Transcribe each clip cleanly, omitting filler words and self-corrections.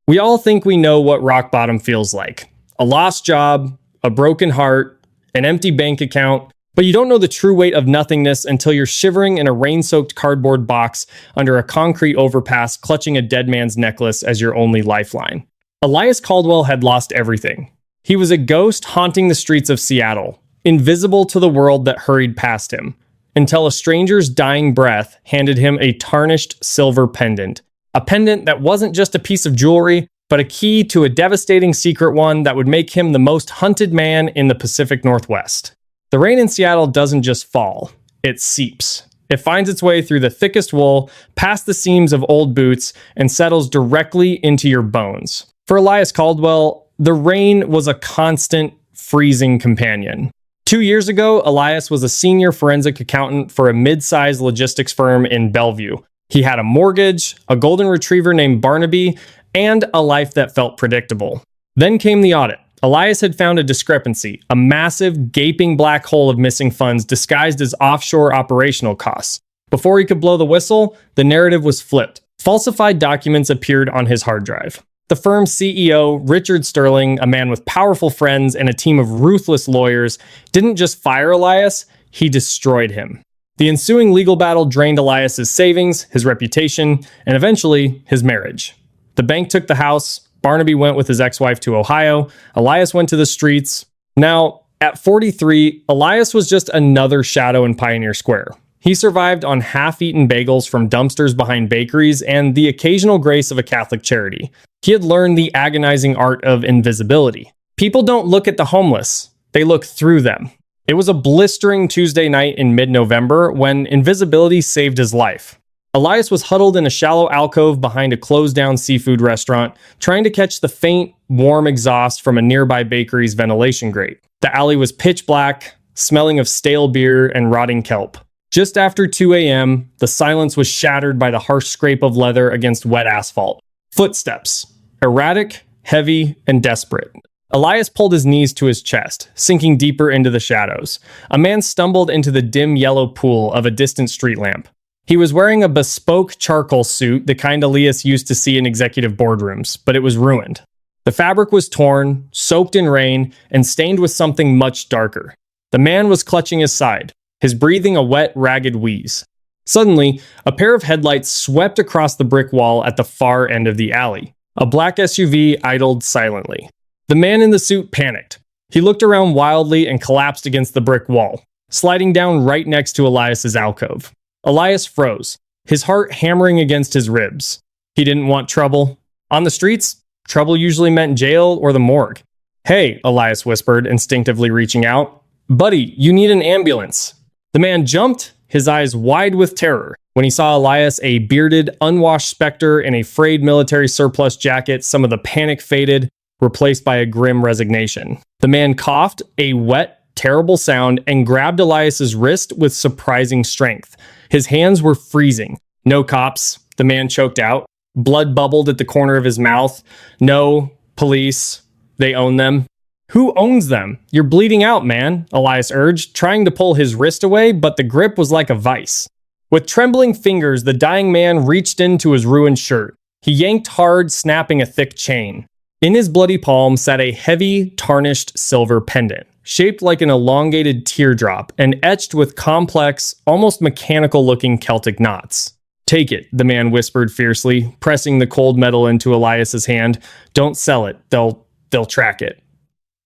We all think we know what rock bottom feels like. A lost job, a broken heart, an empty bank account, but you don't know the true weight of nothingness until you're shivering in a rain-soaked cardboard box under a concrete overpass, clutching a dead man's necklace as your only lifeline. Elias Caldwell had lost everything. He was a ghost haunting the streets of Seattle, invisible to the world that hurried past him, until a stranger's dying breath handed him a tarnished silver pendant. A pendant that wasn't just a piece of jewelry, but a key to a devastating secret one that would make him the most hunted man in the Pacific Northwest. The rain in Seattle doesn't just fall, it seeps. It finds its way through the thickest wool, past the seams of old boots, and settles directly into your bones. For Elias Caldwell, the rain was a constant, freezing companion. 2 years ago, Elias was a senior forensic accountant for a mid-sized logistics firm in Bellevue. He had a mortgage, a golden retriever named Barnaby, and a life that felt predictable. Then came the audit. Elias had found a discrepancy, a massive, gaping black hole of missing funds disguised as offshore operational costs. Before he could blow the whistle, the narrative was flipped. Falsified documents appeared on his hard drive. The firm's CEO, Richard Sterling, a man with powerful friends and a team of ruthless lawyers, didn't just fire Elias, he destroyed him. The ensuing legal battle drained Elias's savings, his reputation, and eventually his marriage. The bank took the house, Barnaby went with his ex-wife to Ohio, Elias went to the streets. Now, at 43, Elias was just another shadow in Pioneer Square. He survived on half-eaten bagels from dumpsters behind bakeries and the occasional grace of a Catholic charity. He had learned the agonizing art of invisibility. People don't look at the homeless, they look through them. It was a blistering Tuesday night in mid-November when invisibility saved his life. Elias was huddled in a shallow alcove behind a closed-down seafood restaurant, trying to catch the faint, warm exhaust from a nearby bakery's ventilation grate. The alley was pitch black, smelling of stale beer and rotting kelp. Just after 2 a.m., the silence was shattered by the harsh scrape of leather against wet asphalt. Footsteps. Erratic, heavy, and desperate. Elias pulled his knees to his chest, sinking deeper into the shadows. A man stumbled into the dim yellow pool of a distant street lamp. He was wearing a bespoke charcoal suit, the kind Elias used to see in executive boardrooms, but it was ruined. The fabric was torn, soaked in rain, and stained with something much darker. The man was clutching his side, his breathing a wet, ragged wheeze. Suddenly, a pair of headlights swept across the brick wall at the far end of the alley. A black SUV idled silently. The man in the suit panicked. He looked around wildly and collapsed against the brick wall, sliding down right next to Elias's alcove. Elias froze, his heart hammering against his ribs. He didn't want trouble. On the streets, trouble usually meant jail or the morgue. "Hey," Elias whispered, instinctively reaching out. "Buddy, you need an ambulance." The man jumped, his eyes wide with terror, when he saw Elias, a bearded, unwashed specter in a frayed military surplus jacket, some of the panic faded, replaced by a grim resignation. The man coughed, a wet, terrible sound, and grabbed Elias's wrist with surprising strength. His hands were freezing. "No cops," the man choked out. Blood bubbled at the corner of his mouth. "No, police. They own them." "Who owns them? You're bleeding out, man," Elias urged, trying to pull his wrist away, but the grip was like a vice. With trembling fingers, the dying man reached into his ruined shirt. He yanked hard, snapping a thick chain. In his bloody palm sat a heavy, tarnished silver pendant, shaped like an elongated teardrop and etched with complex, almost mechanical-looking Celtic knots. "Take it," the man whispered fiercely, pressing the cold metal into Elias's hand. "Don't sell it. They'll track it."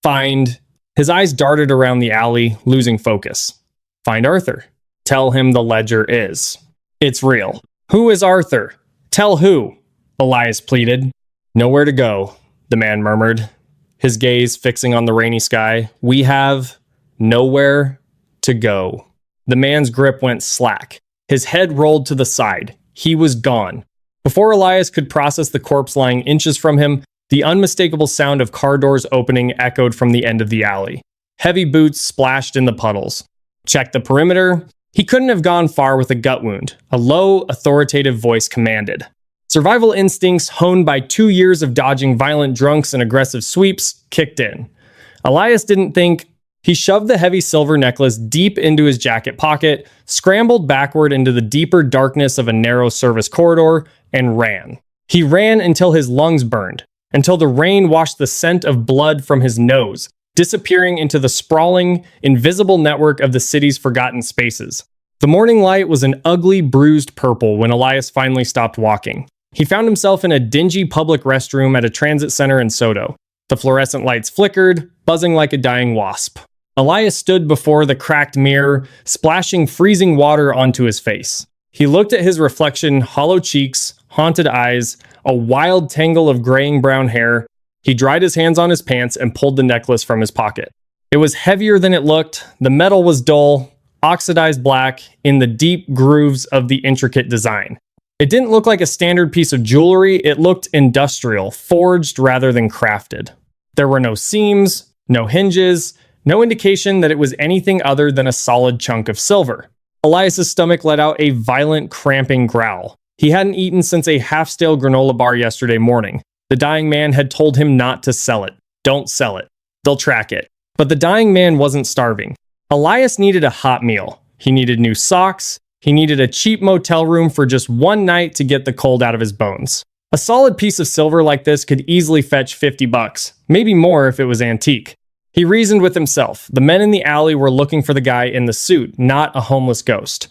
"Find..." His eyes darted around the alley, losing focus. "Find Arthur. Tell him the ledger is. It's real." "Who is Arthur? Tell who?" Elias pleaded. "Nowhere to go," the man murmured, his gaze fixing on the rainy sky. "We have nowhere to go." The man's grip went slack. His head rolled to the side. He was gone. Before Elias could process the corpse lying inches from him, the unmistakable sound of car doors opening echoed from the end of the alley. Heavy boots splashed in the puddles. "Check the perimeter." He couldn't have gone far with a gut wound. A low, authoritative voice commanded. Survival instincts, honed by 2 years of dodging violent drunks and aggressive sweeps, kicked in. Elias didn't think. He shoved the heavy silver necklace deep into his jacket pocket, scrambled backward into the deeper darkness of a narrow service corridor, and ran. He ran until his lungs burned, until the rain washed the scent of blood from his nose, disappearing into the sprawling, invisible network of the city's forgotten spaces. The morning light was an ugly, bruised purple when Elias finally stopped walking. He found himself in a dingy public restroom at a transit center in Soto. The fluorescent lights flickered, buzzing like a dying wasp. Elias stood before the cracked mirror, splashing freezing water onto his face. He looked at his reflection, hollow cheeks, haunted eyes, a wild tangle of graying brown hair. He dried his hands on his pants and pulled the necklace from his pocket. It was heavier than it looked. The metal was dull, oxidized black in the deep grooves of the intricate design. It didn't look like a standard piece of jewelry. It looked industrial, forged rather than crafted. There were no seams, no hinges, no indication that it was anything other than a solid chunk of silver. Elias's stomach let out a violent, cramping growl. He hadn't eaten since a half-stale granola bar yesterday morning. The dying man had told him not to sell it. Don't sell it. They'll track it. But the dying man wasn't starving. Elias needed a hot meal. He needed new socks. He needed a cheap motel room for just one night to get the cold out of his bones. A solid piece of silver like this could easily fetch $50, maybe more if it was antique. He reasoned with himself. The men in the alley were looking for the guy in the suit, not a homeless ghost.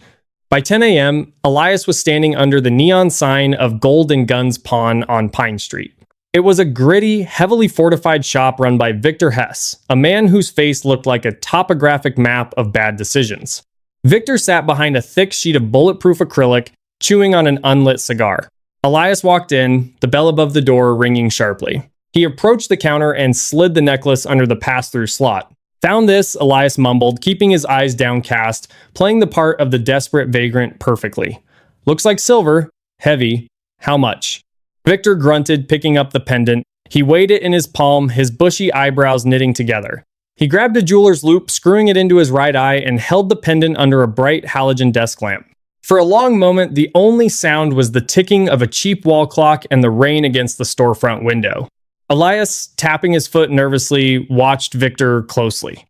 By 10 a.m., Elias was standing under the neon sign of Gold and Guns Pawn on Pine Street. It was a gritty, heavily fortified shop run by Victor Hess, a man whose face looked like a topographic map of bad decisions. Victor sat behind a thick sheet of bulletproof acrylic, chewing on an unlit cigar. Elias walked in, the bell above the door ringing sharply. He approached the counter and slid the necklace under the pass-through slot. Found this, Elias mumbled, keeping his eyes downcast, playing the part of the desperate vagrant perfectly. Looks like silver. Heavy. How much? Victor grunted, picking up the pendant. He weighed it in his palm, his bushy eyebrows knitting together. He grabbed a jeweler's loop, screwing it into his right eye, and held the pendant under a bright halogen desk lamp. For a long moment, the only sound was the ticking of a cheap wall clock and the rain against the storefront window. Elias, tapping his foot nervously, watched Victor closely.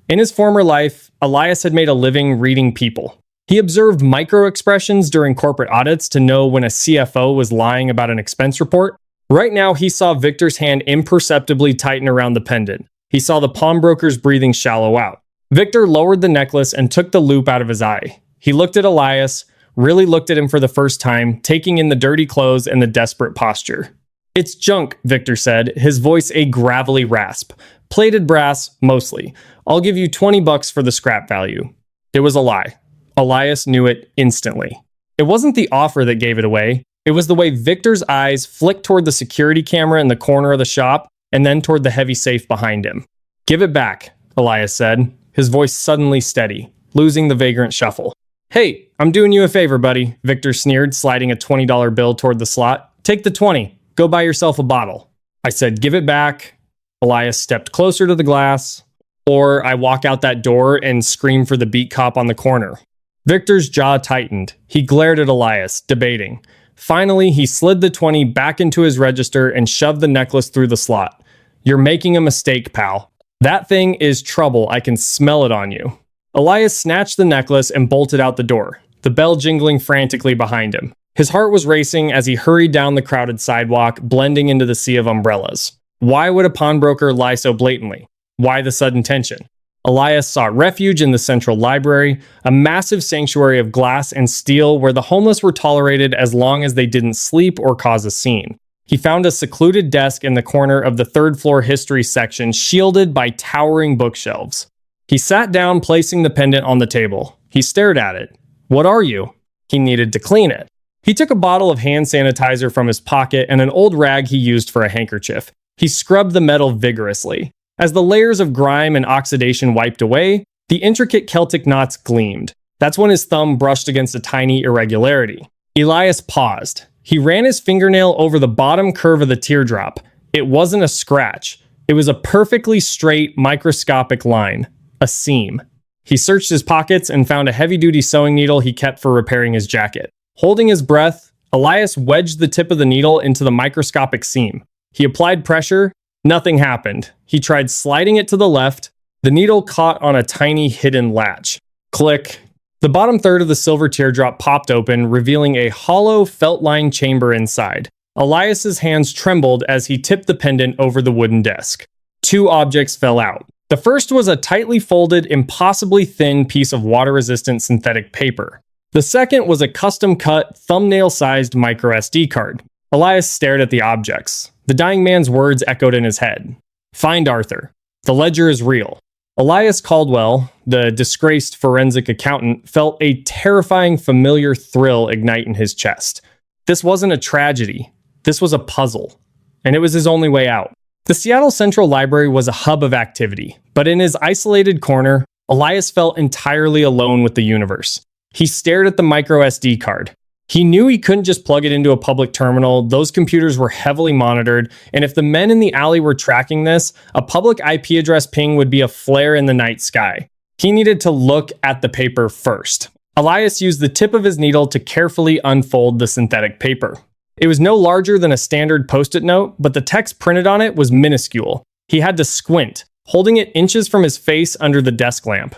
In his former life, Elias had made a living reading people. He observed micro-expressions during corporate audits to know when a CFO was lying about an expense report. Right now, he saw Victor's hand imperceptibly tighten around the pendant. He saw the pawnbroker's breathing shallow out. Victor lowered the necklace and took the loop out of his eye. He looked at Elias, really looked at him for the first time, taking in the dirty clothes and the desperate posture. "It's junk," Victor said, his voice a gravelly rasp. "Plated brass, mostly. I'll give you $20 for the scrap value." It was a lie. Elias knew it instantly. It wasn't the offer that gave it away. It was the way Victor's eyes flicked toward the security camera in the corner of the shop and then toward the heavy safe behind him. "Give it back," Elias said, his voice suddenly steady, losing the vagrant shuffle. "Hey, I'm doing you a favor, buddy," Victor sneered, sliding a $20 bill toward the slot. "Take the 20. Go buy yourself a bottle." I said, "Give it back." Elias stepped closer to the glass. "Or I walk out that door and scream for the beat cop on the corner." Victor's jaw tightened. He glared at Elias, debating. Finally, he slid the 20 back into his register and shoved the necklace through the slot. "You're making a mistake, pal. That thing is trouble. I can smell it on you." Elias snatched the necklace and bolted out the door, the bell jingling frantically behind him. His heart was racing as he hurried down the crowded sidewalk, blending into the sea of umbrellas. Why would a pawnbroker lie so blatantly? Why the sudden tension? Elias sought refuge in the Central Library, a massive sanctuary of glass and steel where the homeless were tolerated as long as they didn't sleep or cause a scene. He found a secluded desk in the corner of the third-floor history section, shielded by towering bookshelves. He sat down, placing the pendant on the table. He stared at it. "What are you?" He needed to clean it. He took a bottle of hand sanitizer from his pocket and an old rag he used for a handkerchief. He scrubbed the metal vigorously. As the layers of grime and oxidation wiped away, the intricate Celtic knots gleamed. That's when his thumb brushed against a tiny irregularity. Elias paused. He ran his fingernail over the bottom curve of the teardrop. It wasn't a scratch. It was a perfectly straight, microscopic line. A seam. He searched his pockets and found a heavy-duty sewing needle he kept for repairing his jacket. Holding his breath, Elias wedged the tip of the needle into the microscopic seam. He applied pressure. Nothing happened. He tried sliding it to the left. The needle caught on a tiny hidden latch. Click. The bottom third of the silver teardrop popped open, revealing a hollow, felt-lined chamber inside. Elias's hands trembled as he tipped the pendant over the wooden desk. Two objects fell out. The first was a tightly folded, impossibly thin piece of water-resistant synthetic paper. The second was a custom-cut, thumbnail-sized microSD card. Elias stared at the objects. The dying man's words echoed in his head. "Find Arthur. The ledger is real." Elias Caldwell, the disgraced forensic accountant, felt a terrifying, familiar thrill ignite in his chest. This wasn't a tragedy. This was a puzzle. And it was his only way out. The Seattle Central Library was a hub of activity, but in his isolated corner, Elias felt entirely alone with the universe. He stared at the microSD card. He knew he couldn't just plug it into a public terminal. Those computers were heavily monitored, and if the men in the alley were tracking this, a public IP address ping would be a flare in the night sky. He needed to look at the paper first. Elias used the tip of his needle to carefully unfold the synthetic paper. It was no larger than a standard Post-it note, but the text printed on it was minuscule. He had to squint, holding it inches from his face under the desk lamp.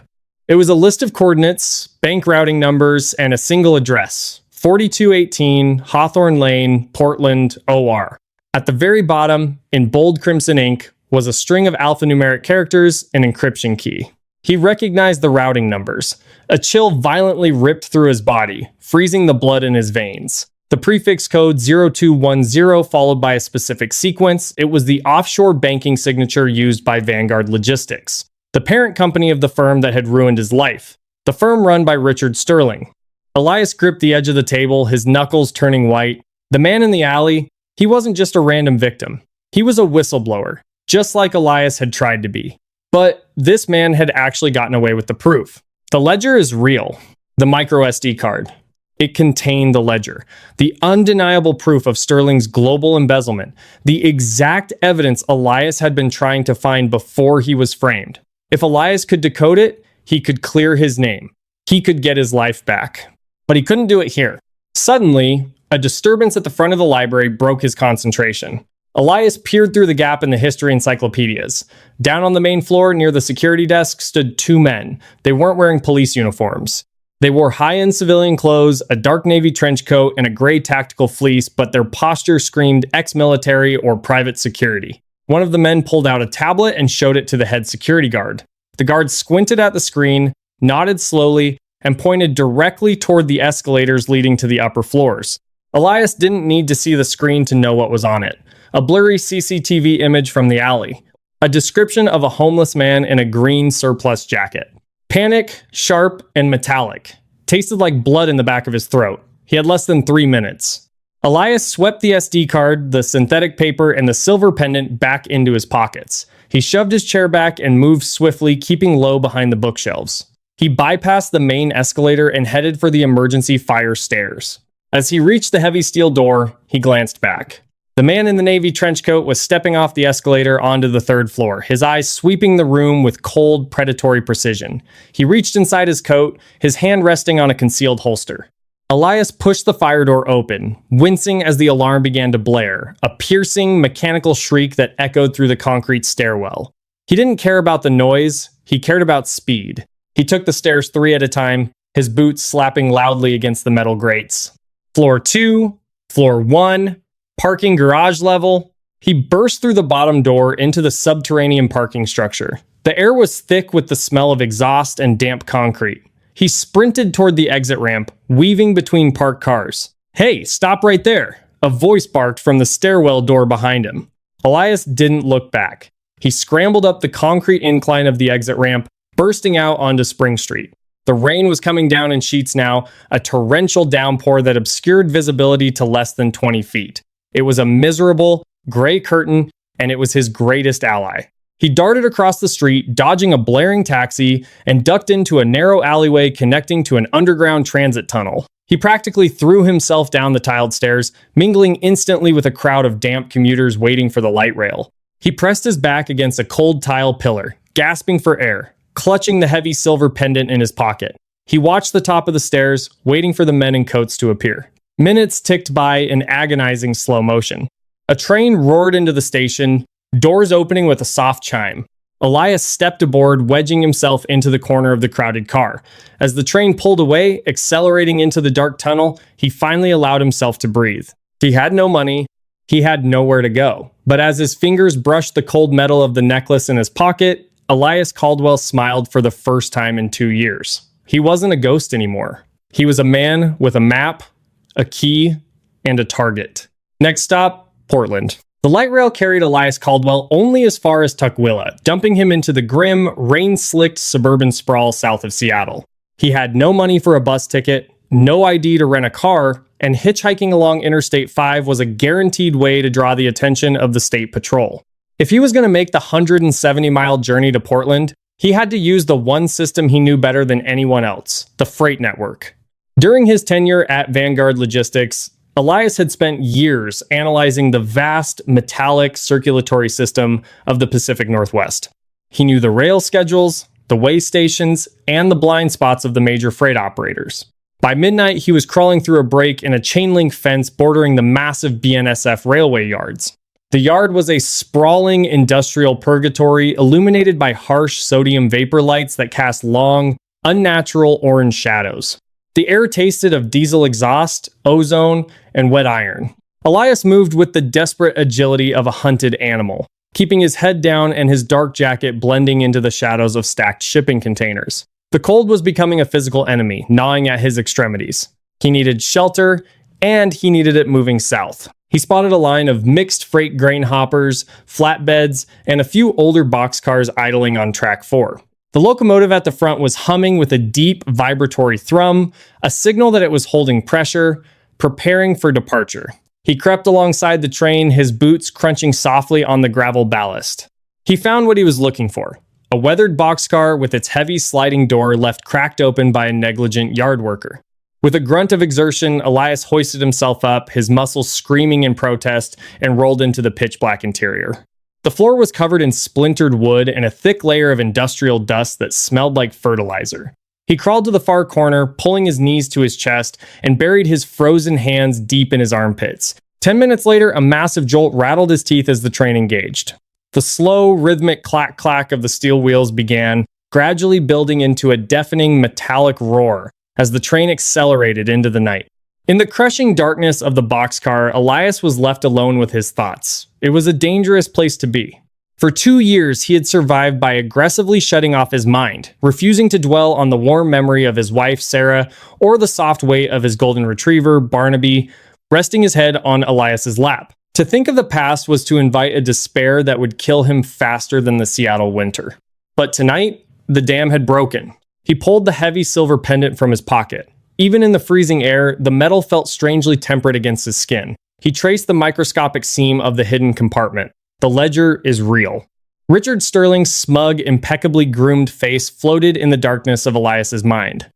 It was a list of coordinates, bank routing numbers, and a single address: 4218 Hawthorne Lane, Portland, OR. At the very bottom, in bold crimson ink, was a string of alphanumeric characters, an encryption key. He recognized the routing numbers. A chill violently ripped through his body, freezing the blood in his veins. The prefix code 0210 followed by a specific sequence. It was the offshore banking signature used by Vanguard Logistics, the parent company of the firm that had ruined his life. The firm run by Richard Sterling. Elias gripped the edge of the table, his knuckles turning white. The man in the alley, he wasn't just a random victim. He was a whistleblower, just like Elias had tried to be. But this man had actually gotten away with the proof. The ledger is real. The microSD card. It contained the ledger, the undeniable proof of Sterling's global embezzlement, the exact evidence Elias had been trying to find before he was framed. If Elias could decode it, he could clear his name. He could get his life back. But he couldn't do it here. Suddenly, a disturbance at the front of the library broke his concentration. Elias peered through the gap in the history encyclopedias. Down on the main floor near the security desk stood two men. They weren't wearing police uniforms. They wore high-end civilian clothes, a dark navy trench coat, and a gray tactical fleece, but their posture screamed ex-military or private security. One of the men pulled out a tablet and showed it to the head security guard. The guard squinted at the screen, nodded slowly, and pointed directly toward the escalators leading to the upper floors. Elias didn't need to see the screen to know what was on it. A blurry CCTV image from the alley. A description of a homeless man in a green surplus jacket. Panic, sharp, and metallic. Tasted like blood in the back of his throat. He had less than 3 minutes. Elias swept the SD card, the synthetic paper, and the silver pendant back into his pockets. He shoved his chair back and moved swiftly, keeping low behind the bookshelves. He bypassed the main escalator and headed for the emergency fire stairs. As he reached the heavy steel door, he glanced back. The man in the navy trench coat was stepping off the escalator onto the 3rd floor, his eyes sweeping the room with cold, predatory precision. He reached inside his coat, his hand resting on a concealed holster. Elias pushed the fire door open, wincing as the alarm began to blare, a piercing, mechanical shriek that echoed through the concrete stairwell. He didn't care about the noise, he cared about speed. He took the stairs 3 at a time, his boots slapping loudly against the metal grates. Floor 2, floor 1, parking garage level. He burst through the bottom door into the subterranean parking structure. The air was thick with the smell of exhaust and damp concrete. He sprinted toward the exit ramp, weaving between parked cars. "Hey, stop right there!" A voice barked from the stairwell door behind him. Elias didn't look back. He scrambled up the concrete incline of the exit ramp, bursting out onto Spring Street. The rain was coming down in sheets now, a torrential downpour that obscured visibility to less than 20 feet. It was a miserable, gray curtain, and it was his greatest ally. He darted across the street, dodging a blaring taxi, and ducked into a narrow alleyway connecting to an underground transit tunnel. He practically threw himself down the tiled stairs, mingling instantly with a crowd of damp commuters waiting for the light rail. He pressed his back against a cold tile pillar, gasping for air, clutching the heavy silver pendant in his pocket. He watched the top of the stairs, waiting for the men in coats to appear. Minutes ticked by in agonizing slow motion. A train roared into the station, doors opening with a soft chime. Elias stepped aboard, wedging himself into the corner of the crowded car. As the train pulled away, accelerating into the dark tunnel, he finally allowed himself to breathe. He had no money, He had nowhere to go. But as his fingers brushed the cold metal of the necklace in his pocket, Elias Caldwell smiled for the first time in 2 years. He wasn't a ghost anymore. He was a man with a map, a key, and a target. Next stop, Portland. The light rail carried Elias Caldwell only as far as Tukwila, dumping him into the grim, rain-slicked suburban sprawl south of Seattle. He had no money for a bus ticket, no ID to rent a car, and hitchhiking along Interstate 5 was a guaranteed way to draw the attention of the state patrol. If he was going to make the 170-mile journey to Portland, he had to use the one system he knew better than anyone else, the freight network. During his tenure at Vanguard Logistics, Elias had spent years analyzing the vast, metallic circulatory system of the Pacific Northwest. He knew the rail schedules, the way stations, and the blind spots of the major freight operators. By midnight, he was crawling through a break in a chain-link fence bordering the massive BNSF railway yards. The yard was a sprawling industrial purgatory illuminated by harsh sodium vapor lights that cast long, unnatural orange shadows. The air tasted of diesel exhaust, ozone, and wet iron. Elias moved with the desperate agility of a hunted animal, keeping his head down and his dark jacket blending into the shadows of stacked shipping containers. The cold was becoming a physical enemy, gnawing at his extremities. He needed shelter, and he needed it moving south. He spotted a line of mixed freight grain hoppers, flatbeds, and a few older boxcars idling on track 4. The locomotive at the front was humming with a deep, vibratory thrum, a signal that it was holding pressure, preparing for departure. He crept alongside the train, his boots crunching softly on the gravel ballast. He found what he was looking for. A weathered boxcar with its heavy sliding door left cracked open by a negligent yard worker. With a grunt of exertion, Elias hoisted himself up, his muscles screaming in protest, and rolled into the pitch-black interior. The floor was covered in splintered wood and a thick layer of industrial dust that smelled like fertilizer. He crawled to the far corner, pulling his knees to his chest, and buried his frozen hands deep in his armpits. 10 minutes later, a massive jolt rattled his teeth as the train engaged. The slow, rhythmic clack-clack of the steel wheels began, gradually building into a deafening metallic roar as the train accelerated into the night. In the crushing darkness of the boxcar, Elias was left alone with his thoughts. It was a dangerous place to be. For 2 years, he had survived by aggressively shutting off his mind, refusing to dwell on the warm memory of his wife, Sarah, or the soft weight of his golden retriever, Barnaby, resting his head on Elias's lap. To think of the past was to invite a despair that would kill him faster than the Seattle winter. But tonight, the dam had broken. He pulled the heavy silver pendant from his pocket. Even in the freezing air, the metal felt strangely temperate against his skin. He traced the microscopic seam of the hidden compartment. The ledger is real. Richard Sterling's smug, impeccably groomed face floated in the darkness of Elias's mind.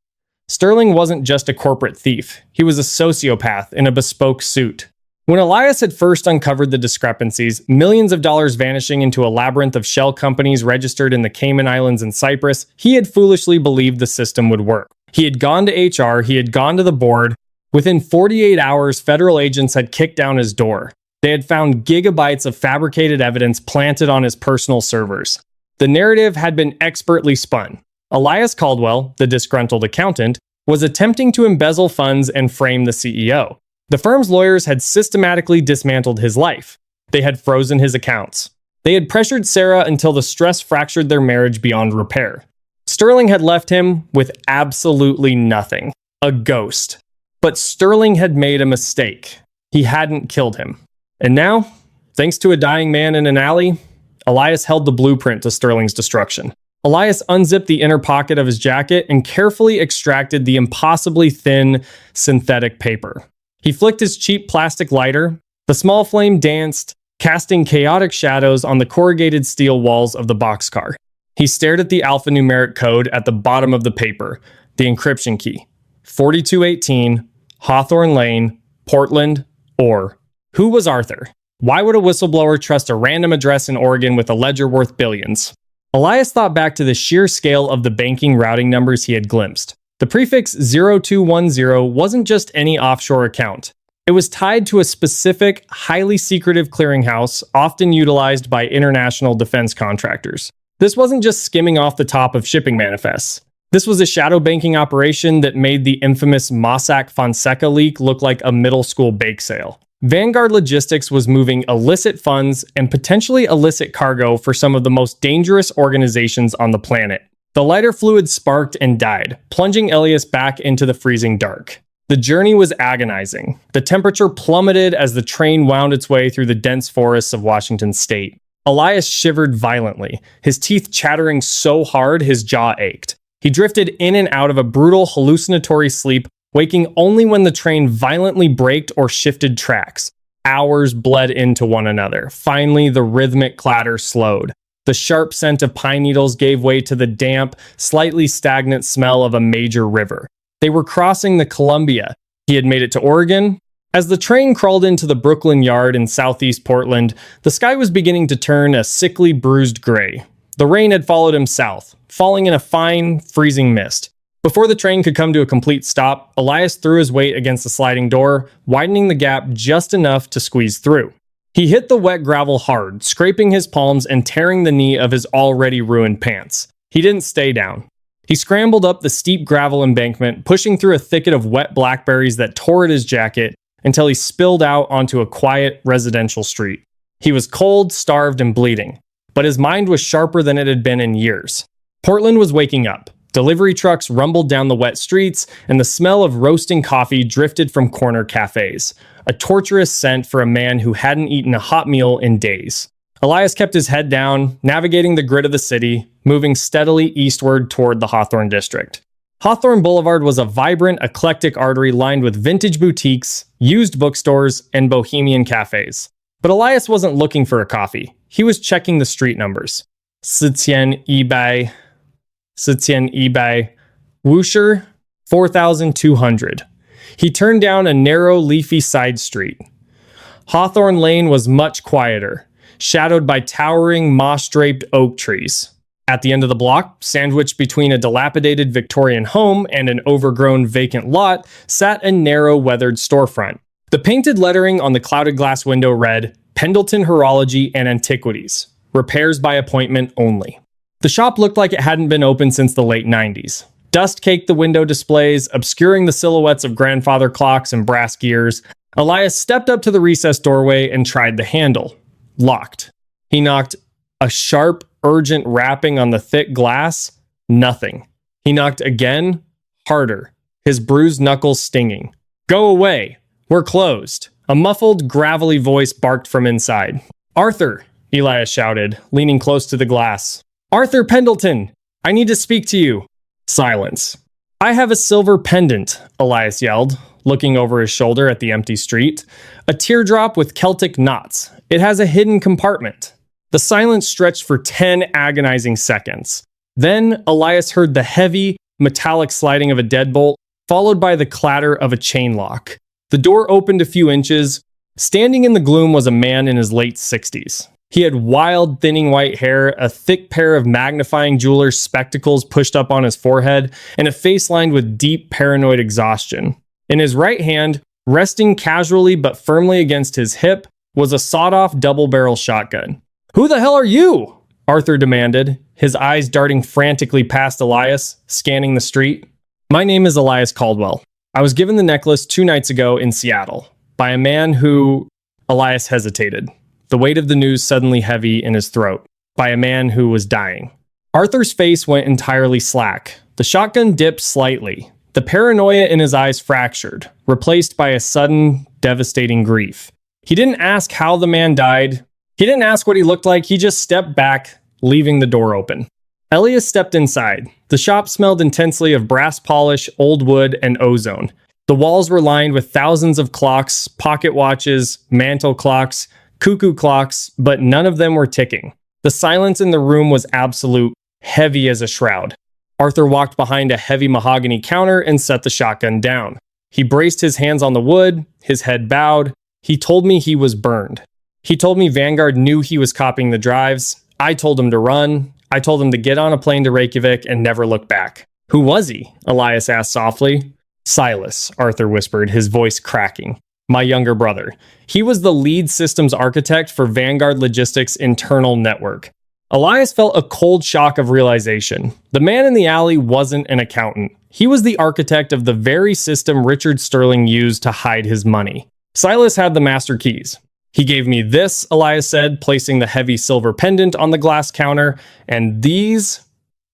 Sterling wasn't just a corporate thief. He was a sociopath in a bespoke suit. When Elias had first uncovered the discrepancies, millions of dollars vanishing into a labyrinth of shell companies registered in the Cayman Islands and Cyprus, he had foolishly believed the system would work. He had gone to HR, he had gone to the board. Within 48 hours, federal agents had kicked down his door. They had found gigabytes of fabricated evidence planted on his personal servers. The narrative had been expertly spun. Elias Caldwell, the disgruntled accountant, was attempting to embezzle funds and frame the CEO. The firm's lawyers had systematically dismantled his life. They had frozen his accounts. They had pressured Sarah until the stress fractured their marriage beyond repair. Sterling had left him with absolutely nothing. A ghost. But Sterling had made a mistake. He hadn't killed him. And now, thanks to a dying man in an alley, Elias held the blueprint to Sterling's destruction. Elias unzipped the inner pocket of his jacket and carefully extracted the impossibly thin synthetic paper. He flicked his cheap plastic lighter. The small flame danced, casting chaotic shadows on the corrugated steel walls of the boxcar. He stared at the alphanumeric code at the bottom of the paper, the encryption key. 4218, Hawthorne Lane, Portland, or. Who was Arthur? Why would a whistleblower trust a random address in Oregon with a ledger worth billions? Elias thought back to the sheer scale of the banking routing numbers he had glimpsed. The prefix 0210 wasn't just any offshore account. It was tied to a specific, highly secretive clearinghouse often utilized by international defense contractors. This wasn't just skimming off the top of shipping manifests. This was a shadow banking operation that made the infamous Mossack Fonseca leak look like a middle school bake sale. Vanguard Logistics was moving illicit funds and potentially illicit cargo for some of the most dangerous organizations on the planet. The lighter fluid sparked and died, plunging Elias back into the freezing dark. The journey was agonizing. The temperature plummeted as the train wound its way through the dense forests of Washington state. Elias shivered violently, his teeth chattering so hard his jaw ached. He drifted in and out of a brutal hallucinatory sleep, waking only when the train violently braked or shifted tracks. Hours bled into one another. Finally, the rhythmic clatter slowed. The sharp scent of pine needles gave way to the damp, slightly stagnant smell of a major river. They were crossing the Columbia. He had made it to Oregon. As the train crawled into the Brooklyn Yard in southeast Portland, the sky was beginning to turn a sickly, bruised gray. The rain had followed him south, falling in a fine, freezing mist. Before the train could come to a complete stop, Elias threw his weight against the sliding door, widening the gap just enough to squeeze through. He hit the wet gravel hard, scraping his palms and tearing the knee of his already ruined pants. He didn't stay down. He scrambled up the steep gravel embankment, pushing through a thicket of wet blackberries that tore at his jacket until he spilled out onto a quiet residential street. He was cold, starved, and bleeding, but his mind was sharper than it had been in years. Portland was waking up. Delivery trucks rumbled down the wet streets, and the smell of roasting coffee drifted from corner cafes, a torturous scent for a man who hadn't eaten a hot meal in days. Elias kept his head down, navigating the grid of the city, moving steadily eastward toward the Hawthorne district. Hawthorne Boulevard was a vibrant, eclectic artery lined with vintage boutiques, used bookstores, and bohemian cafes. But Elias wasn't looking for a coffee. He was checking the street numbers. Sitien eBay, Woosher, 4,200. He turned down a narrow, leafy side street. Hawthorne Lane was much quieter, shadowed by towering, moss-draped oak trees. At the end of the block, sandwiched between a dilapidated Victorian home and an overgrown vacant lot, sat a narrow, weathered storefront. The painted lettering on the clouded glass window read, Pendleton Horology and Antiquities, repairs by appointment only. The shop looked like it hadn't been open since the late 90s. Dust caked the window displays, obscuring the silhouettes of grandfather clocks and brass gears. Elias stepped up to the recessed doorway and tried the handle. Locked. He knocked. A sharp, urgent rapping on the thick glass. Nothing. He knocked again, harder, his bruised knuckles stinging. Go away. We're closed. A muffled, gravelly voice barked from inside. Arthur, Elias shouted, leaning close to the glass. Arthur Pendleton, I need to speak to you. Silence. I have a silver pendant, Elias yelled, looking over his shoulder at the empty street. A teardrop with Celtic knots. It has a hidden compartment. The silence stretched for 10 agonizing seconds. Then Elias heard the heavy, metallic sliding of a deadbolt, followed by the clatter of a chain lock. The door opened a few inches. Standing in the gloom was a man in his late 60s. He had wild, thinning white hair, a thick pair of magnifying jeweler's spectacles pushed up on his forehead, and a face lined with deep, paranoid exhaustion. In his right hand, resting casually but firmly against his hip, was a sawed-off double-barrel shotgun. Who the hell are you? Arthur demanded, his eyes darting frantically past Elias, scanning the street. My name is Elias Caldwell. I was given the necklace 2 nights ago in Seattle, by a man who... Elias hesitated, the weight of the news suddenly heavy in his throat, by a man who was dying. Arthur's face went entirely slack. The shotgun dipped slightly. The paranoia in his eyes fractured, replaced by a sudden, devastating grief. He didn't ask how the man died. He didn't ask what he looked like. He just stepped back, leaving the door open. Elias stepped inside. The shop smelled intensely of brass polish, old wood, and ozone. The walls were lined with thousands of clocks, pocket watches, mantle clocks, cuckoo clocks, but none of them were ticking. The silence in the room was absolute, heavy as a shroud. Arthur walked behind a heavy mahogany counter and set the shotgun down. He braced his hands on the wood, his head bowed. He told me he was burned. He told me Vanguard knew he was copying the drives. I told him to run. I told him to get on a plane to Reykjavik and never look back. Who was he? Elias asked softly. Silas, Arthur whispered, his voice cracking. My younger brother. He was the lead systems architect for Vanguard Logistics' internal network. Elias felt a cold shock of realization. The man in the alley wasn't an accountant. He was the architect of the very system Richard Sterling used to hide his money. Silas had the master keys. He gave me this, Elias said, placing the heavy silver pendant on the glass counter, and these.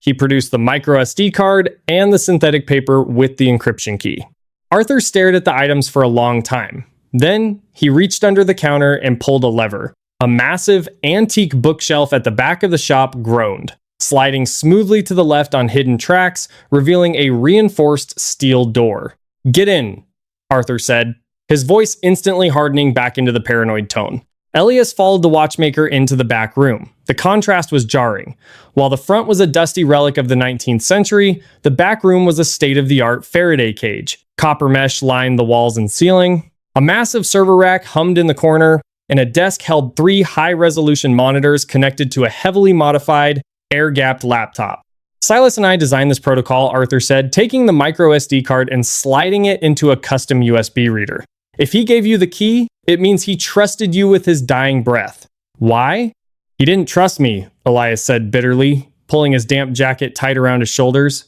He produced the micro SD card and the synthetic paper with the encryption key. Arthur stared at the items for a long time. Then he reached under the counter and pulled a lever. A massive, antique bookshelf at the back of the shop groaned, sliding smoothly to the left on hidden tracks, revealing a reinforced steel door. "Get in," Arthur said, his voice instantly hardening back into the paranoid tone. Elias followed the watchmaker into the back room. The contrast was jarring. While the front was a dusty relic of the 19th century, the back room was a state-of-the-art Faraday cage. Copper mesh lined the walls and ceiling. A massive server rack hummed in the corner, and a desk held 3 high-resolution monitors connected to a heavily modified, air-gapped laptop. "Silas and I designed this protocol," Arthur said, taking the micro SD card and sliding it into a custom USB reader. "If he gave you the key, it means he trusted you with his dying breath." "Why?" "He didn't trust me," Elias said bitterly, pulling his damp jacket tight around his shoulders.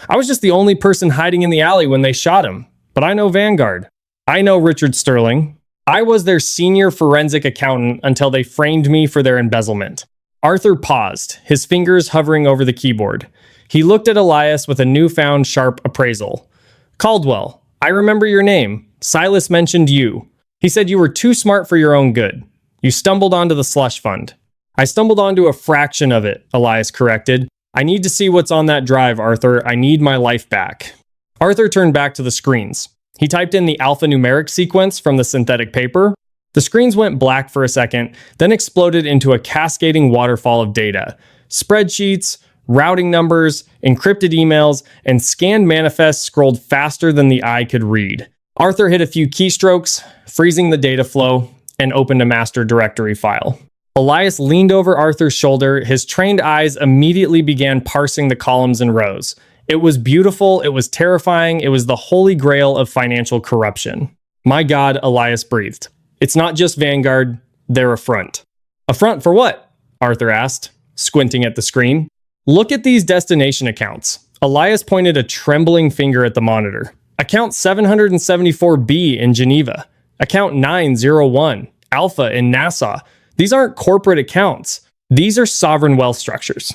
"I was just the only person hiding in the alley when they shot him. But I know Vanguard. I know Richard Sterling. I was their senior forensic accountant until they framed me for their embezzlement." Arthur paused, his fingers hovering over the keyboard. He looked at Elias with a newfound sharp appraisal. "Caldwell, I remember your name. Silas mentioned you. He said you were too smart for your own good. You stumbled onto the slush fund." "I stumbled onto a fraction of it," Elias corrected. "I need to see what's on that drive, Arthur. I need my life back." Arthur turned back to the screens. He typed in the alphanumeric sequence from the synthetic paper. The screens went black for a second, then exploded into a cascading waterfall of data. Spreadsheets, routing numbers, encrypted emails, and scanned manifests scrolled faster than the eye could read. Arthur hit a few keystrokes, freezing the data flow, and opened a master directory file. Elias leaned over Arthur's shoulder. His trained eyes immediately began parsing the columns and rows. It was beautiful, it was terrifying, it was the holy grail of financial corruption. "My God," Elias breathed. "It's not just Vanguard, they're a front." "A front for what?" Arthur asked, squinting at the screen. "Look at these destination accounts." Elias pointed a trembling finger at the monitor. "Account 774B in Geneva. Account 901, Alpha in Nassau. These aren't corporate accounts. These are sovereign wealth structures.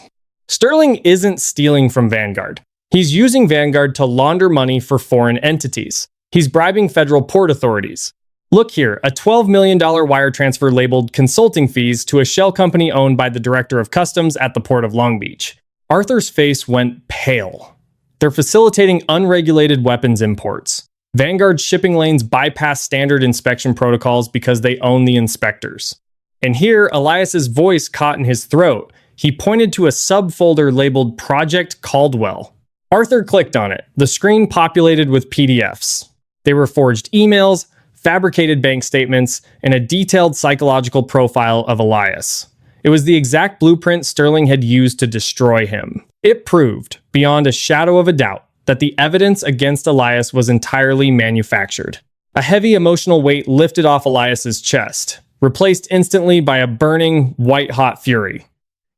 Sterling isn't stealing from Vanguard. He's using Vanguard to launder money for foreign entities. He's bribing federal port authorities. Look here, a $12 million wire transfer labeled consulting fees to a shell company owned by the Director of Customs at the Port of Long Beach." Arthur's face went pale. "They're facilitating unregulated weapons imports. Vanguard's shipping lanes bypass standard inspection protocols because they own the inspectors." And here, Elias's voice caught in his throat. He pointed to a subfolder labeled Project Caldwell. Arthur clicked on it. The screen populated with PDFs. They were forged emails, fabricated bank statements, and a detailed psychological profile of Elias. It was the exact blueprint Sterling had used to destroy him. It proved, beyond a shadow of a doubt, that the evidence against Elias was entirely manufactured. A heavy emotional weight lifted off Elias's chest, replaced instantly by a burning, white-hot fury.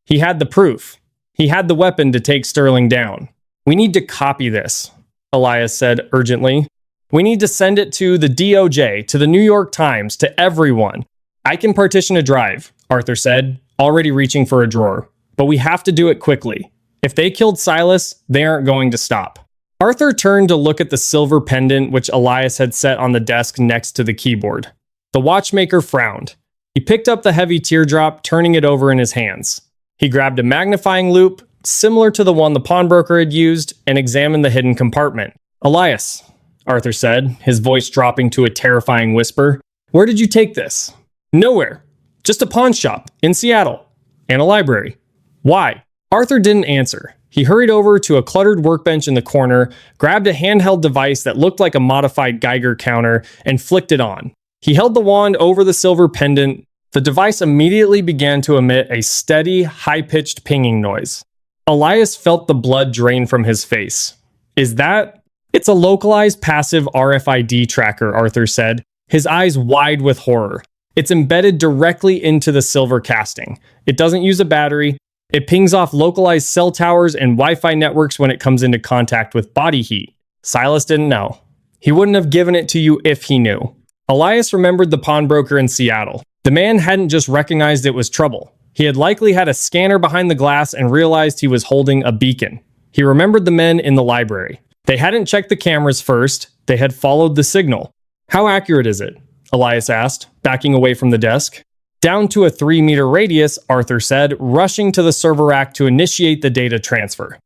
He had the proof. He had the weapon to take Sterling down. "We need to copy this," Elias said urgently. "We need to send it to the DOJ, to the New York Times, to everyone." "I can partition a drive," Arthur said, already reaching for a drawer. "But we have to do it quickly. If they killed Silas, they aren't going to stop." Arthur turned to look at the silver pendant which Elias had set on the desk next to the keyboard. The watchmaker frowned. He picked up the heavy teardrop, turning it over in his hands. He grabbed a magnifying loupe, similar to the one the pawnbroker had used, and examined the hidden compartment. "Elias," Arthur said, his voice dropping to a terrifying whisper, "where did you take this?" "Nowhere. Just a pawn shop in Seattle. And a library." "Why?" Arthur didn't answer. He hurried over to a cluttered workbench in the corner, grabbed a handheld device that looked like a modified Geiger counter, and flicked it on. He held the wand over the silver pendant. The device immediately began to emit a steady, high-pitched pinging noise. Elias felt the blood drain from his face. "Is that?" "It's a localized passive RFID tracker," Arthur said, his eyes wide with horror. "It's embedded directly into the silver casting. It doesn't use a battery. It pings off localized cell towers and Wi-Fi networks when it comes into contact with body heat." Silas didn't know. He wouldn't have given it to you if he knew. Elias remembered the pawnbroker in Seattle. The man hadn't just recognized it was trouble. He had likely had a scanner behind the glass and realized he was holding a beacon. He remembered the men in the library. They hadn't checked the cameras first. They had followed the signal. How accurate is it? Elias asked, backing away from the desk. Down to a 3-meter radius, Arthur said, rushing to the server rack to initiate the data transfer.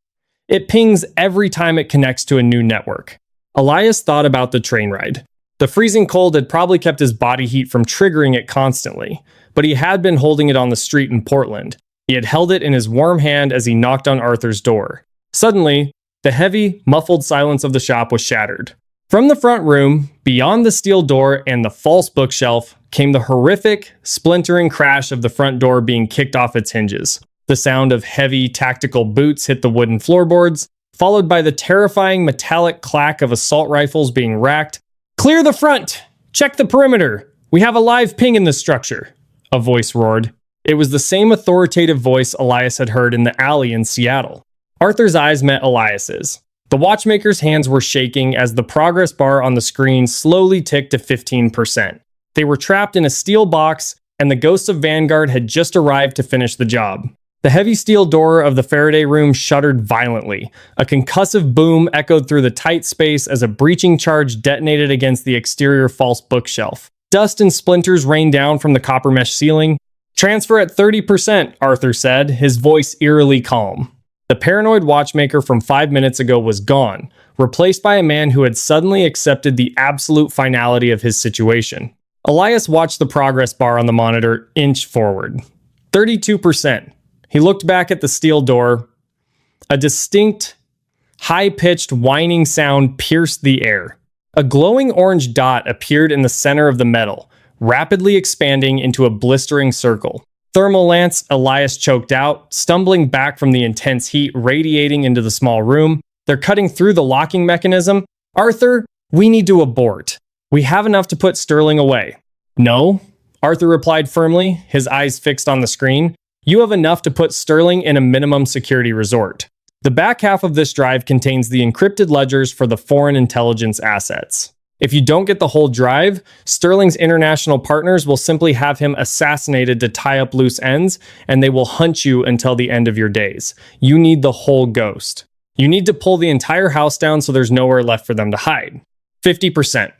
It pings every time it connects to a new network. Elias thought about the train ride. The freezing cold had probably kept his body heat from triggering it constantly, but he had been holding it on the street in Portland. He had held it in his warm hand as he knocked on Arthur's door. Suddenly, the heavy, muffled silence of the shop was shattered. From the front room, beyond the steel door and the false bookshelf, came the horrific, splintering crash of the front door being kicked off its hinges. The sound of heavy, tactical boots hit the wooden floorboards, followed by the terrifying metallic clack of assault rifles being racked. "Clear the front! Check the perimeter! We have a live ping in the structure!" a voice roared. It was the same authoritative voice Elias had heard in the alley in Seattle. Arthur's eyes met Elias's. The watchmaker's hands were shaking as the progress bar on the screen slowly ticked to 15%. They were trapped in a steel box, and the ghosts of Vanguard had just arrived to finish the job. The heavy steel door of the Faraday room shuddered violently. A concussive boom echoed through the tight space as a breaching charge detonated against the exterior false bookshelf. Dust and splinters rained down from the copper mesh ceiling. "Transfer at 30%, Arthur said, his voice eerily calm. The paranoid watchmaker from 5 minutes ago was gone, replaced by a man who had suddenly accepted the absolute finality of his situation. Elias watched the progress bar on the monitor inch forward. 32%. He looked back at the steel door. A distinct, high-pitched whining sound pierced the air. A glowing orange dot appeared in the center of the metal, rapidly expanding into a blistering circle. "Thermal lance," Elias choked out, stumbling back from the intense heat radiating into the small room. "They're cutting through the locking mechanism. Arthur, we need to abort. We have enough to put Sterling away." "No," Arthur replied firmly, his eyes fixed on the screen. "You have enough to put Sterling in a minimum security resort. The back half of this drive contains the encrypted ledgers for the foreign intelligence assets. If you don't get the whole drive, Sterling's international partners will simply have him assassinated to tie up loose ends, and they will hunt you until the end of your days. You need the whole ghost. You need to pull the entire house down so there's nowhere left for them to hide." 50%.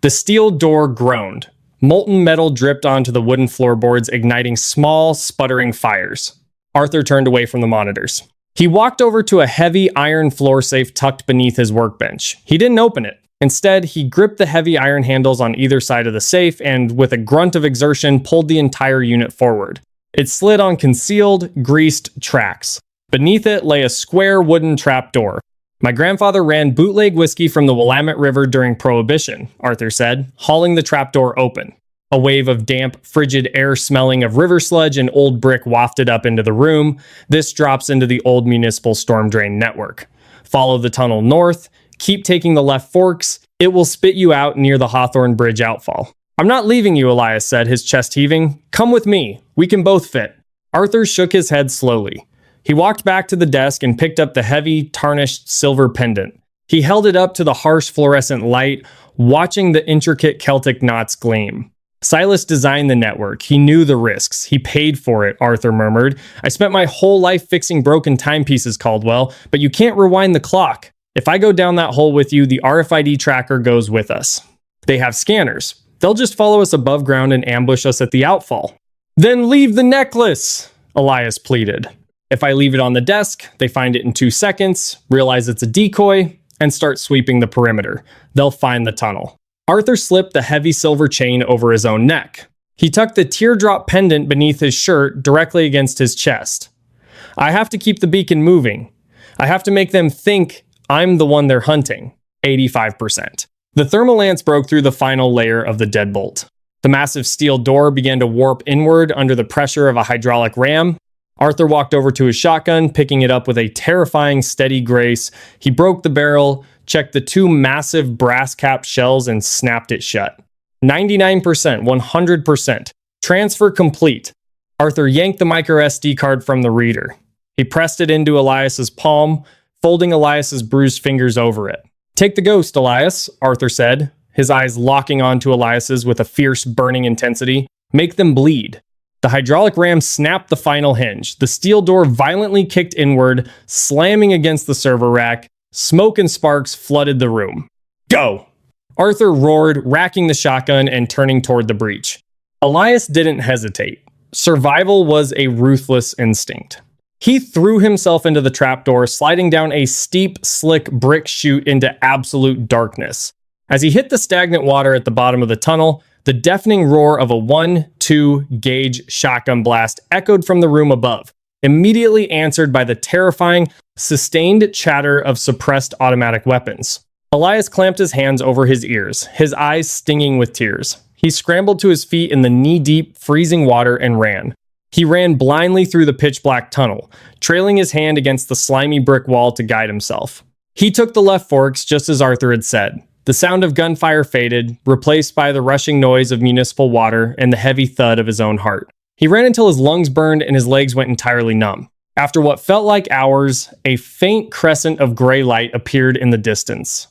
The steel door groaned. Molten metal dripped onto the wooden floorboards, igniting small, sputtering fires. Arthur turned away from the monitors. He walked over to a heavy iron floor safe tucked beneath his workbench. He didn't open it. Instead, he gripped the heavy iron handles on either side of the safe and, with a grunt of exertion, pulled the entire unit forward. It slid on concealed, greased tracks. Beneath it lay a square wooden trapdoor. "My grandfather ran bootleg whiskey from the Willamette River during Prohibition," Arthur said, hauling the trapdoor open. A wave of damp, frigid air smelling of river sludge and old brick wafted up into the room. This drops into the old municipal storm drain network. Follow the tunnel north. Keep taking the left forks. It will spit you out near the Hawthorne Bridge outfall. "I'm not leaving you," Elias said, his chest heaving. "Come with me. We can both fit." Arthur shook his head slowly. He walked back to the desk and picked up the heavy, tarnished silver pendant. He held it up to the harsh fluorescent light, watching the intricate Celtic knots gleam. "Silas designed the network. He knew the risks. He paid for it," Arthur murmured. "I spent my whole life fixing broken timepieces, Caldwell, but you can't rewind the clock. If I go down that hole with you, the RFID tracker goes with us. They have scanners. They'll just follow us above ground and ambush us at the outfall." "Then leave the necklace," Elias pleaded. "If I leave it on the desk, they find it in 2 seconds, realize it's a decoy, and start sweeping the perimeter. They'll find the tunnel." Arthur slipped the heavy silver chain over his own neck. He tucked the teardrop pendant beneath his shirt directly against his chest. "I have to keep the beacon moving. I have to make them think I'm the one they're hunting." 85%. The thermal lance broke through the final layer of the deadbolt. The massive steel door began to warp inward under the pressure of a hydraulic ram. Arthur walked over to his shotgun, picking it up with a terrifying steady grace. He broke the barrel, checked the 2 massive brass-capped shells, and snapped it shut. 99%, 100%. Transfer complete. Arthur yanked the micro SD card from the reader. He pressed it into Elias's palm, folding Elias's bruised fingers over it. "Take the ghost, Elias," Arthur said, his eyes locking onto Elias's with a fierce, burning intensity. "Make them bleed." The hydraulic ram snapped the final hinge. The steel door violently kicked inward, slamming against the server rack. Smoke and sparks flooded the room. "Go!" Arthur roared, racking the shotgun and turning toward the breach. Elias didn't hesitate. Survival was a ruthless instinct. He threw himself into the trapdoor, sliding down a steep, slick brick chute into absolute darkness. As he hit the stagnant water at the bottom of the tunnel, the deafening roar of a 1-2 gauge shotgun blast echoed from the room above, immediately answered by the terrifying, sustained chatter of suppressed automatic weapons. Elias clamped his hands over his ears, his eyes stinging with tears. He scrambled to his feet in the knee-deep, freezing water and ran. He ran blindly through the pitch-black tunnel, trailing his hand against the slimy brick wall to guide himself. He took the left forks just as Arthur had said. The sound of gunfire faded, replaced by the rushing noise of municipal water and the heavy thud of his own heart. He ran until his lungs burned and his legs went entirely numb. After what felt like hours, a faint crescent of gray light appeared in the distance.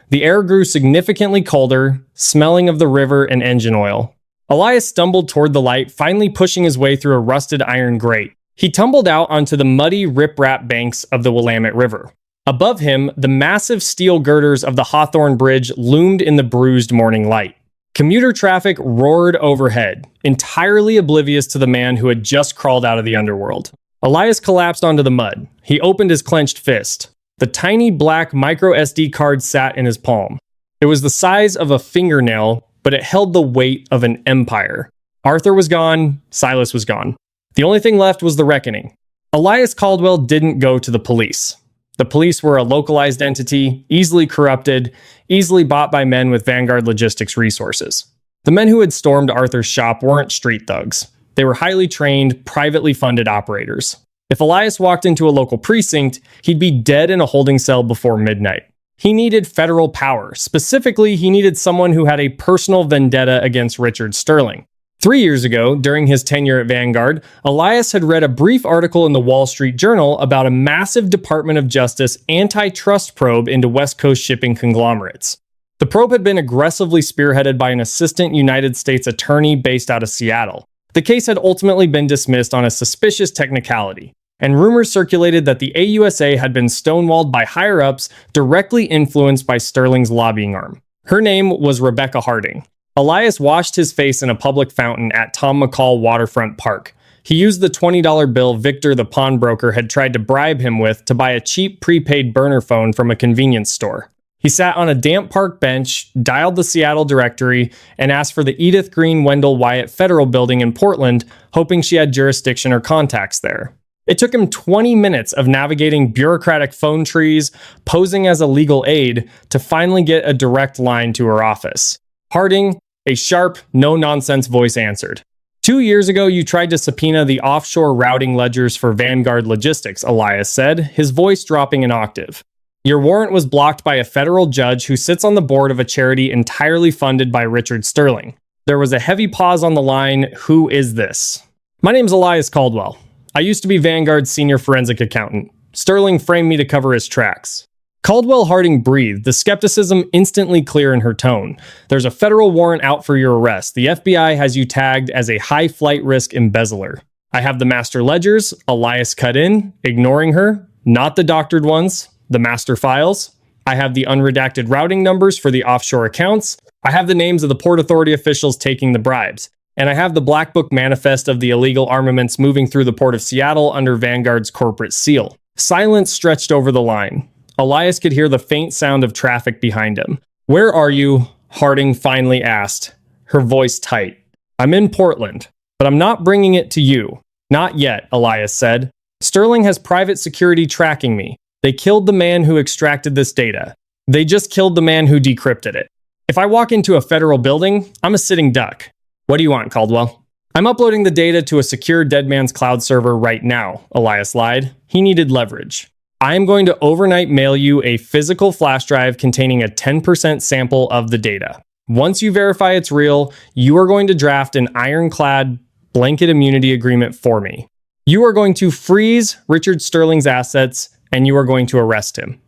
The air grew significantly colder, smelling of the river and engine oil. Elias stumbled toward the light, finally pushing his way through a rusted iron grate. He tumbled out onto the muddy riprap banks of the Willamette River. Above him, the massive steel girders of the Hawthorne Bridge loomed in the bruised morning light. Commuter traffic roared overhead, entirely oblivious to the man who had just crawled out of the underworld. Elias collapsed onto the mud. He opened his clenched fist. The tiny black micro SD card sat in his palm. It was the size of a fingernail, but it held the weight of an empire. Arthur was gone, Silas was gone. The only thing left was the reckoning. Elias Caldwell didn't go to the police. The police were a localized entity, easily corrupted, easily bought by men with Vanguard logistics resources. The men who had stormed Arthur's shop weren't street thugs. They were highly trained, privately funded operators. If Elias walked into a local precinct, he'd be dead in a holding cell before midnight. He needed federal power. Specifically, he needed someone who had a personal vendetta against Richard Sterling. 3 years ago, during his tenure at Vanguard, Elias had read a brief article in the Wall Street Journal about a massive Department of Justice antitrust probe into West Coast shipping conglomerates. The probe had been aggressively spearheaded by an assistant United States attorney based out of Seattle. The case had ultimately been dismissed on a suspicious technicality, and rumors circulated that the AUSA had been stonewalled by higher-ups directly influenced by Sterling's lobbying arm. Her name was Rebecca Harding. Elias washed his face in a public fountain at Tom McCall Waterfront Park. He used the $20 bill Victor the pawnbroker had tried to bribe him with to buy a cheap prepaid burner phone from a convenience store. He sat on a damp park bench, dialed the Seattle directory, and asked for the Edith Green Wendell Wyatt Federal Building in Portland, hoping she had jurisdiction or contacts there. It took him 20 minutes of navigating bureaucratic phone trees, posing as a legal aid, to finally get a direct line to her office. Harding, a sharp, no-nonsense voice answered. 2 years ago, you tried to subpoena the offshore routing ledgers for Vanguard Logistics, Elias said, his voice dropping an octave. Your warrant was blocked by a federal judge who sits on the board of a charity entirely funded by Richard Sterling. There was a heavy pause on the line. Who is this? My name's Elias Caldwell. I used to be Vanguard's senior forensic accountant. Sterling framed me to cover his tracks. Caldwell Harding breathed, the skepticism instantly clear in her tone. There's a federal warrant out for your arrest. The FBI has you tagged as a high flight risk embezzler. I have the master ledgers, Elias cut in, ignoring her, not the doctored ones, the master files. I have the unredacted routing numbers for the offshore accounts. I have the names of the Port Authority officials taking the bribes. And I have the Black Book manifest of the illegal armaments moving through the Port of Seattle under Vanguard's corporate seal. Silence stretched over the line. Elias could hear the faint sound of traffic behind him. Where are you? Harding finally asked, her voice tight. I'm in Portland, but I'm not bringing it to you. Not yet, Elias said. Sterling has private security tracking me. They killed the man who extracted this data. They just killed the man who decrypted it. If I walk into a federal building, I'm a sitting duck. What do you want, Caldwell? I'm uploading the data to a secure Dead Man's Cloud server right now, Elias lied. He needed leverage. I am going to overnight mail you a physical flash drive containing a 10% sample of the data. Once you verify it's real, you are going to draft an ironclad blanket immunity agreement for me. You are going to freeze Richard Sterling's assets, and you are going to arrest him.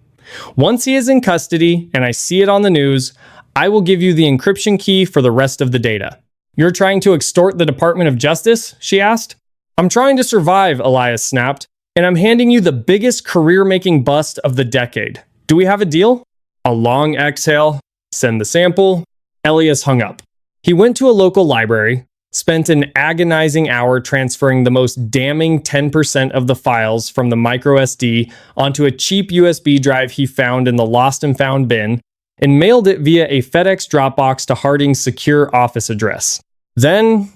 Once he is in custody, and I see it on the news, I will give you the encryption key for the rest of the data. You're trying to extort the Department of Justice? She asked. I'm trying to survive, Elias snapped, and I'm handing you the biggest career-making bust of the decade. Do we have a deal? A long exhale. Send the sample. Elias hung up. He went to a local library, spent an agonizing hour transferring the most damning 10% of the files from the microSD onto a cheap USB drive he found in the lost and found bin, and mailed it via a FedEx Dropbox to Harding's secure office address. Then,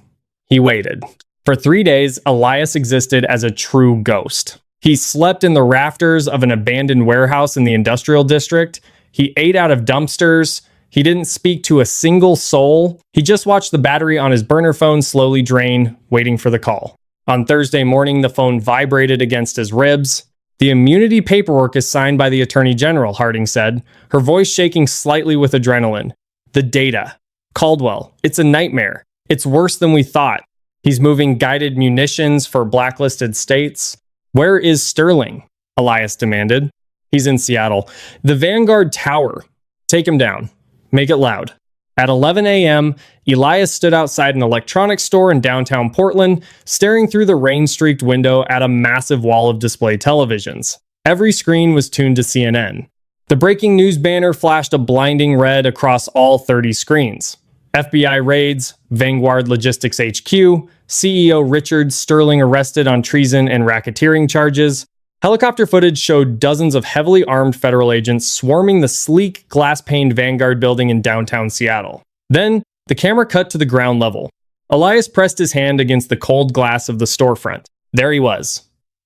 he waited. For 3 days, Elias existed as a true ghost. He slept in the rafters of an abandoned warehouse in the industrial district. He ate out of dumpsters. He didn't speak to a single soul. He just watched the battery on his burner phone slowly drain, waiting for the call. On Thursday morning, the phone vibrated against his ribs. The immunity paperwork is signed by the Attorney General, Harding said, her voice shaking slightly with adrenaline. The data. Caldwell, it's a nightmare. It's worse than we thought. He's moving guided munitions for blacklisted states. Where is Sterling? Elias demanded. He's in Seattle. The Vanguard Tower. Take him down. Make it loud. At 11 a.m., Elias stood outside an electronics store in downtown Portland, staring through the rain-streaked window at a massive wall of display televisions. Every screen was tuned to CNN. The breaking news banner flashed a blinding red across all 30 screens. FBI raids, Vanguard Logistics HQ, CEO Richard Sterling arrested on treason and racketeering charges. Helicopter footage showed dozens of heavily armed federal agents swarming the sleek, glass-paned Vanguard building in downtown Seattle. Then, the camera cut to the ground level. Elias pressed his hand against the cold glass of the storefront. There he was.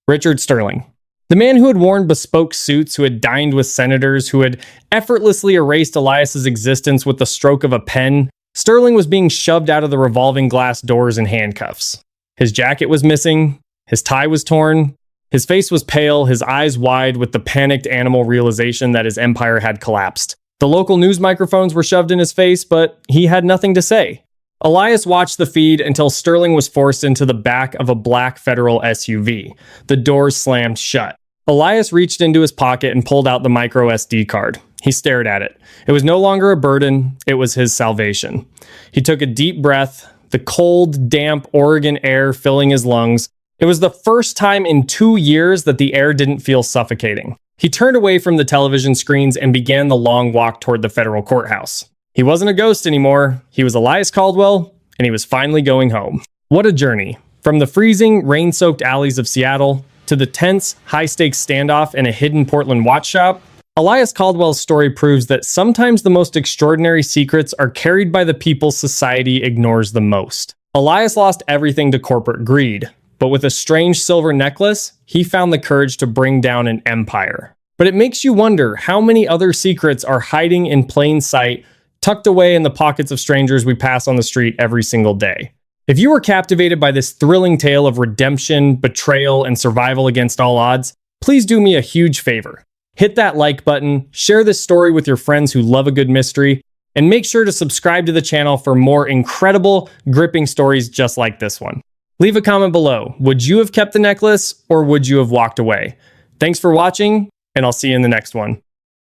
Richard Sterling. The man who had worn bespoke suits, who had dined with senators, who had effortlessly erased Elias's existence with the stroke of a pen. Sterling was being shoved out of the revolving glass doors in handcuffs. His jacket was missing. His tie was torn. His face was pale, his eyes wide with the panicked animal realization that his empire had collapsed. The local news microphones were shoved in his face, but he had nothing to say. Elias watched the feed until Sterling was forced into the back of a black federal SUV. The doors slammed shut. Elias reached into his pocket and pulled out the micro SD card. He stared at it. It was no longer a burden, it was his salvation. He took a deep breath, the cold, damp Oregon air filling his lungs. It was the first time in 2 years that the air didn't feel suffocating. He turned away from the television screens and began the long walk toward the federal courthouse. He wasn't a ghost anymore. He was Elias Caldwell, and he was finally going home. What a journey. From the freezing, rain-soaked alleys of Seattle to the tense, high-stakes standoff in a hidden Portland watch shop, Elias Caldwell's story proves that sometimes the most extraordinary secrets are carried by the people society ignores the most. Elias lost everything to corporate greed. But with a strange silver necklace, he found the courage to bring down an empire. But it makes you wonder how many other secrets are hiding in plain sight, tucked away in the pockets of strangers we pass on the street every single day. If you were captivated by this thrilling tale of redemption, betrayal, and survival against all odds, please do me a huge favor. Hit that like button, share this story with your friends who love a good mystery, and make sure to subscribe to the channel for more incredible, gripping stories just like this one. Leave a comment below. Would you have kept the necklace or would you have walked away? Thanks for watching, and I'll see you in the next one.